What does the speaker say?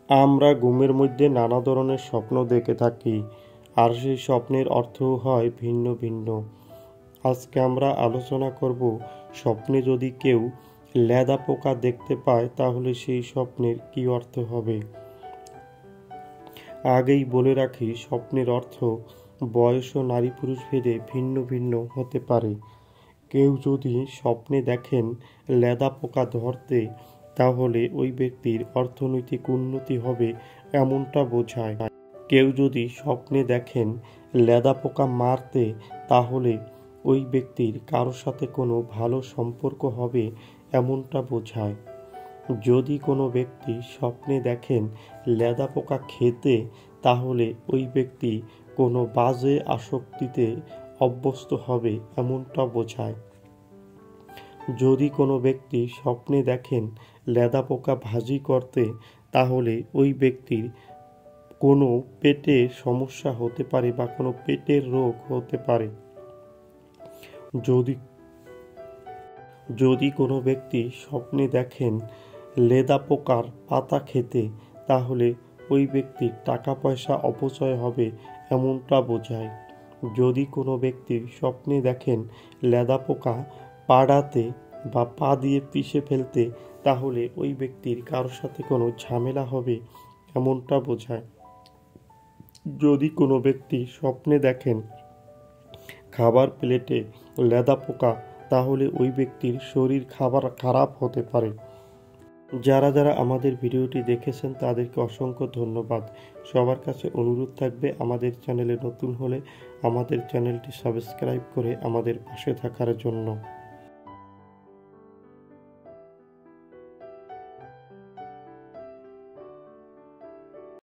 আমরা ঘুমের মধ্যে নানা ধরনের স্বপ্ন দেখে থাকি, আর সেই স্বপ্নের অর্থও হয় ভিন্ন ভিন্ন। আজকে আমরা আলোচনা করব, স্বপ্নে যদি কেউ লেদা পোকা দেখতে পায় তাহলে সেই স্বপ্নের কী অর্থ হবে। আগেই বলে রাখি, স্বপ্নের অর্থ বয়স ও নারী পুরুষ ভেদে ভিন্ন ভিন্ন হতে পারে। কেউ যদি স্বপ্নে দেখেন লেদা পোকা ধরতে, তাহলে ওই ব্যক্তির অর্থনৈতিক উন্নতি হবে এমনটা বোঝায়। কেউ যদি স্বপ্নে দেখেন লেদা পোকা মারতে, তাহলে ওই ব্যক্তির কারোর সাথে কোনো ভালো সম্পর্ক হবে এমনটা বোঝায়। যদি কোনো ব্যক্তি স্বপ্নে দেখেন লেদা পোকা খেতে, তাহলে ওই ব্যক্তি কোনো বাজে আসক্তিতে অভ্যস্ত হবে এমনটা বোঝায়। যদি কোনো ব্যক্তি স্বপ্নে দেখেন লেদা পোকা ভাজি করতে, তাহলে ওই ব্যক্তির কোনো পেটের সমস্যা হতে পারে বা কোনো পেটের রোগ হতে পারে। যদি কোনো ব্যক্তি স্বপ্নে দেখেন লেদা পোকার পাতা খেতে, তাহলে ওই ব্যক্তির টাকা পয়সা অপচয় হবে এমনটা বোঝায়। যদি কোনো ব্যক্তি স্বপ্নে দেখেন লেদা পোকা পাড়াতে বা পা দিয়ে পিষে ফেলতে, তাহলে ওই ব্যক্তির কারোর সাথে কোনো ঝামেলা হবে এমনটা বোঝায়। যদি কোনো ব্যক্তি স্বপ্নে দেখেন খাবার প্লেটে লেদা পোকা, তাহলে ওই ব্যক্তির শরীর খারাপ হতে পারে। যারা যারা আমাদের ভিডিওটি দেখেছেন তাদেরকে অসংখ্য ধন্যবাদ। সবার কাছে অনুরোধ থাকবে, আমাদের চ্যানেলে নতুন হলে আমাদের চ্যানেলটি সাবস্ক্রাইব করে আমাদের পাশে থাকার জন্য।